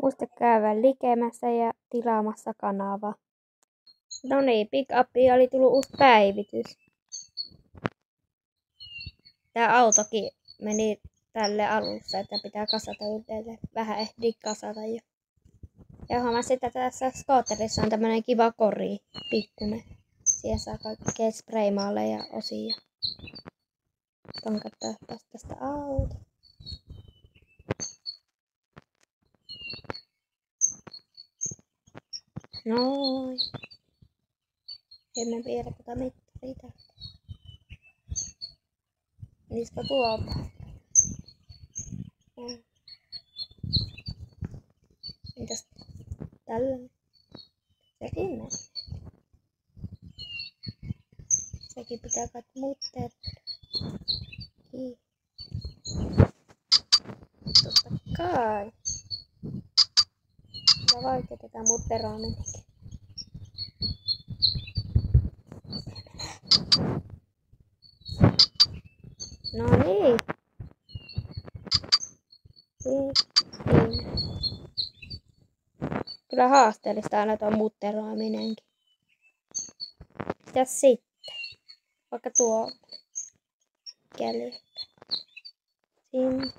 Muista käydä likemässä ja tilaamassa kanavaa. No niin, Pick Upiin oli tullut uusi päivitys. Tää autokin meni tälle alussa, että pitää kasata uudelleen. Vähän ehdi kasata jo. Ja huomasin, että tässä skootterissa on tämmönen kiva kori, pikkunen. Siihen saa kaikkea spraymaalle ja osia. Tonkattaa tästä auto. Noin. Emme vielä kuta mittaria täältä. Niiskö tuolta? Mitäs tällainen? Sekin menee. Sekin pitää kai muutteet. Totta kai. Ja vaikea tätä mutteraaminenkin. No niin. Kyllä haasteellista aina tuo mutteraaminenkin. Mitäs sitten? Vaikka tuo kelkkä. Siinä.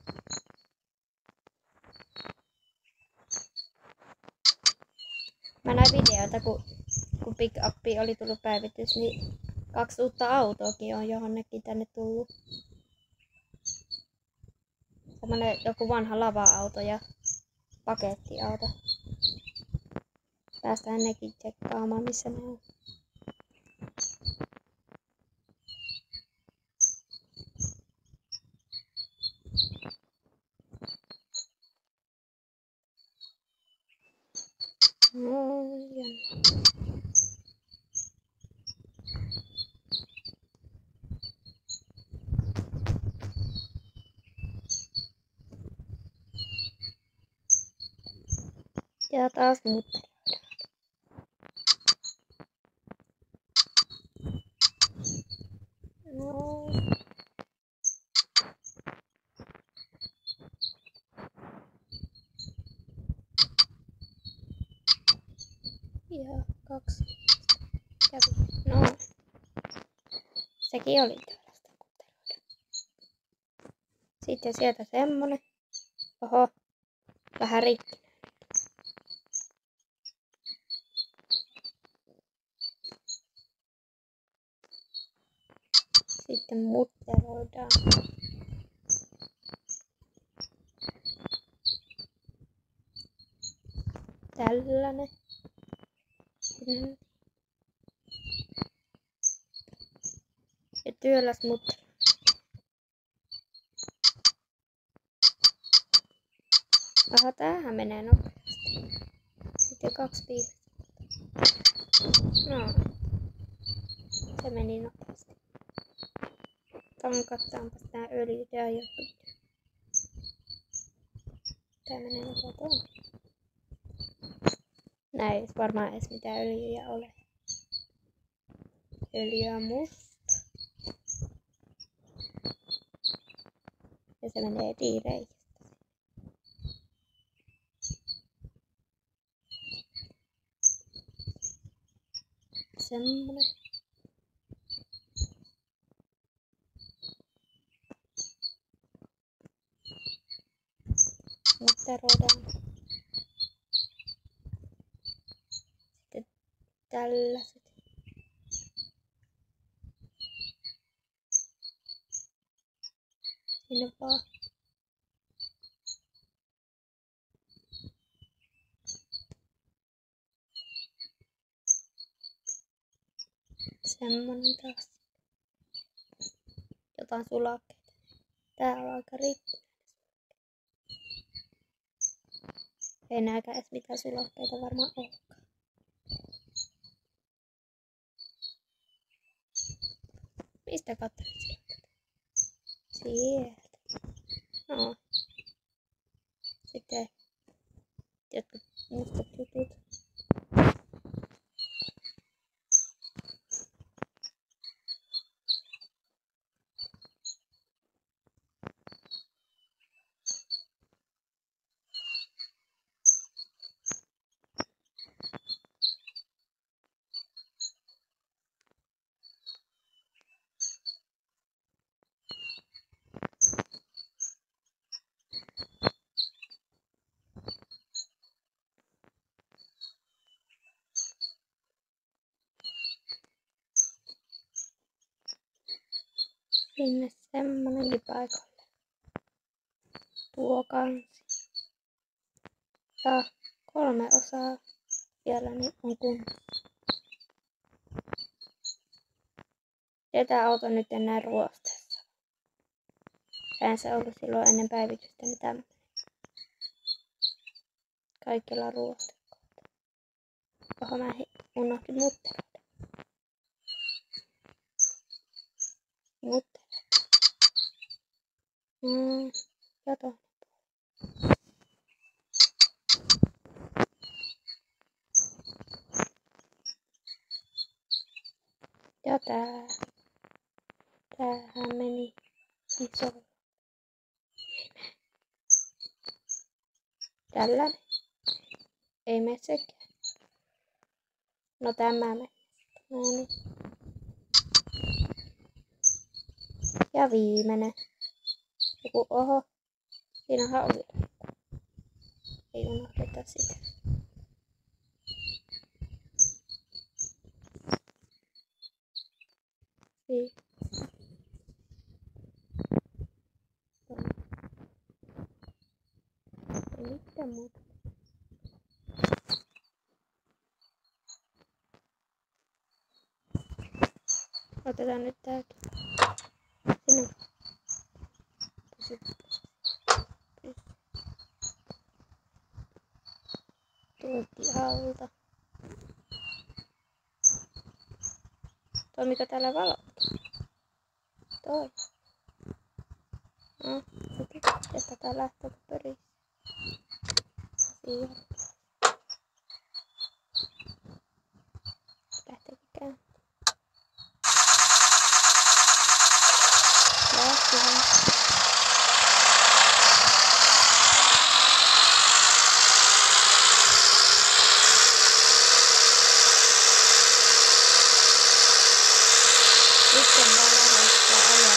Mä näin videoita, kun Pick Upiin oli tullut päivitys, niin 2 uutta autoakin on johonnekin tänne tullut. Semmonen joku vanha lava-auto ja pakettiauto. Päästään nekin tsekkaamaan, missä ne on. Ja taas mutteroidaan. No. Ja 2 kävi. No. Sekin oli tällaista mutteroida. Sitten sieltä semmonen. Oho. Vähän rikki. Sitten mutteroidaan. Tällainen. Ja työläs muttero. Aha, tämähän menee nopeasti. Sitten 2 piipistä. No. Se meni nopeasti. Tankataanpas tää öljy ja joku. Tää menee nopeasti. Näin ei varmaan edes mitään öljyjä ole. Öljyä musta. Ja se menee diireistä. Semmonen. Mutteroidaan. Sitten tällaiset. Sinne vaan. Semmonen taas. Jotain sulakkeita. Tää on aika rikki. Ei nääkään edes mitään sulakkeita varmaan olekaan. Mistä katselet sieltä? Sieltä. No. Sitten jotkut mustat jutut. sinne semmonenkin paikalle. Tuo kansi. Ja 3 osaa vielä niin on kunnossa. Ja tää auto nyt enää ruosteessa. Eihän se ollut silloin ennen päivitystä niin tämmönen. Kaikilla ruostekohta. Oho mä unohdin mutteroida. Kato. Ja tämähän meni isolla. Tällainen. Ei mene sekään. No tämä meni. No niin. Ja viimeinen. Joku oho. Siinähän oli. Ei unohdeta sitä. Ei mitään muuta. Otetaan nyt tääkin. Sinne. Pysy. Tuotti alta. Toimiko täällä valot? Toi. No, nyt testataan lähtöpörissä. Siihen. Lähtekikään. Lähtihän. Sitten vaan lähdetään ajaa.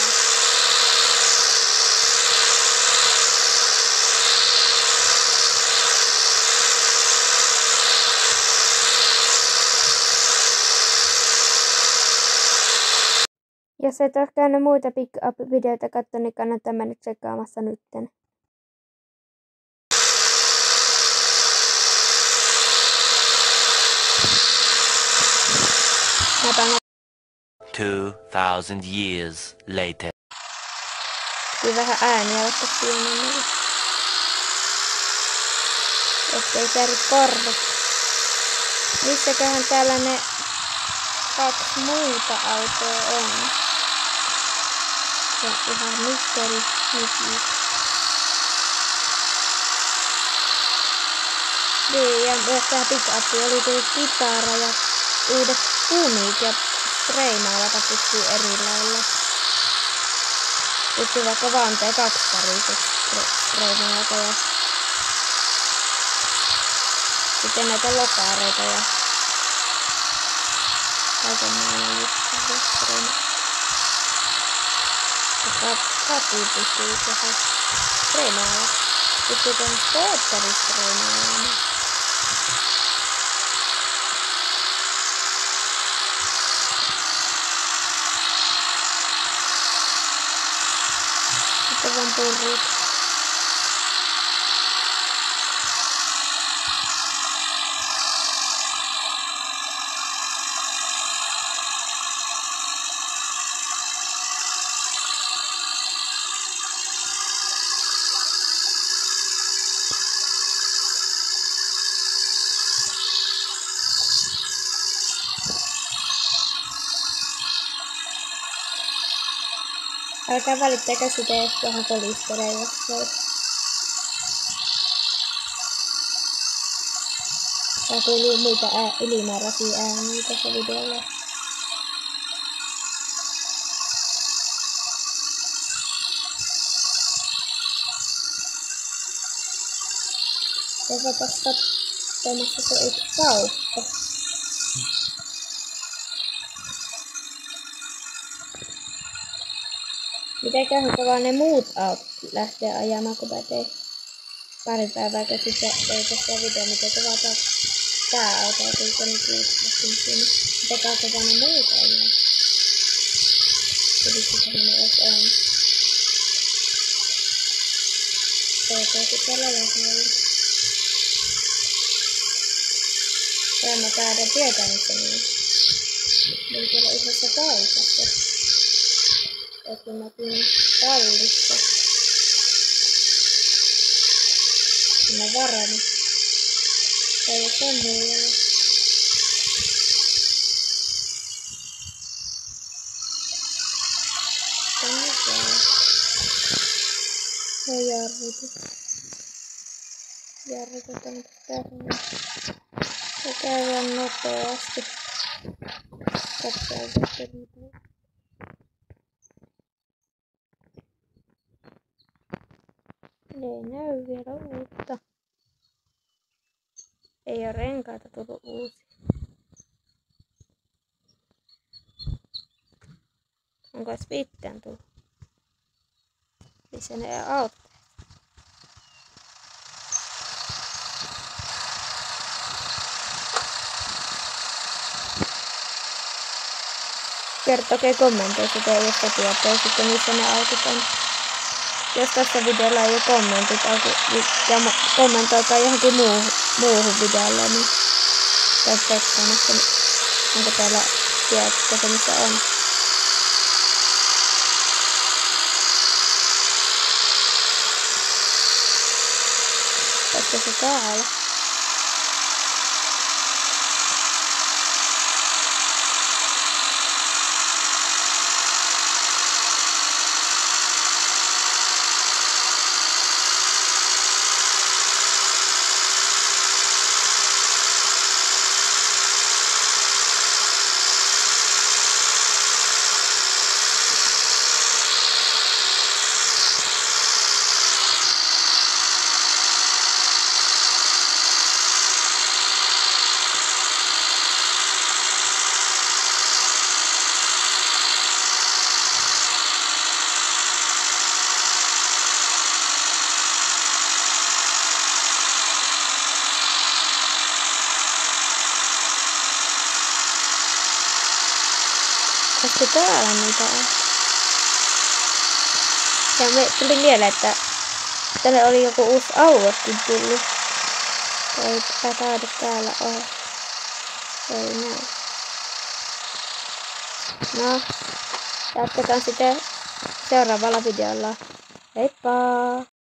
Jos et ole käynyt muita pick-up-videoita katsoa, niin kannattaa mennä tsekkaamassa nytten. Mä 2000 years later. Tuli vähän ääniä vaikka pienemmillä. Ettei säädy korvat. Missäköhän täällä ne 2 muuta autoa on? Se on ihan mysteri nykyään. Niin, ja myös tää pick-up oli tullut kitara ja uudet kumit ja spraymailata pystyy eri lailla. Pystyy vaikka vaan tee 2-väriset spraymailata ja sitten näitä lokaareita ja kaikenlainen juttu. Kati pystyy tehdä spraymailata. Pystyy tehdä skootterispraymailata. Sitten vaan purrit. Älkää välittäkö sitä, jos tuohon polistelee jossain. Tää kuuluu muita ylimääräisiä ääniä tässä videolla. Käydäpäs katsomassa se yksi kauppa. Mitenköhän kovaa ne muut autot lähtee ajamaan, kun mä tein pari päivää sitten tein tästä video, miten kovaa tää auto on tullut nyt liikkeelle. Mitenköhän kovaa ne muut ajaa. Missä semmonen edes on. Toivottavasti tällä lähellä. Ja mä päädän tietää, missä niin. Niin tuolla yhdessä paikassa. Että näkyy tallissa. Mä varana. Tai jossain muualla. Tänne täällä. Ja jarrutus. Jarrutetaan tänne. Ja käydään nopeasti. Katsotaan sitten mitä. Ei näy vielä uutta. Ei oo renkaita tullut uusia. Onko edes mitään tullut? Missä ne auttaa? Kertokaa kommenteissa teistä tietoa sitten missä ne autot on. Jos tässä videolla ei ole kommentit ja kommentoikaa johonkin muuhun videolle, niin katsotaan, onko täällä tietoa missä on. Tässä se täällä. Koska täällä niitä on. Ja me tuli mieleen, että tänne oli joku uusi aluekin tullut. Ei taida täällä olla. Ei näy. No, jatketaan sitten seuraavalla videolla. Heippa!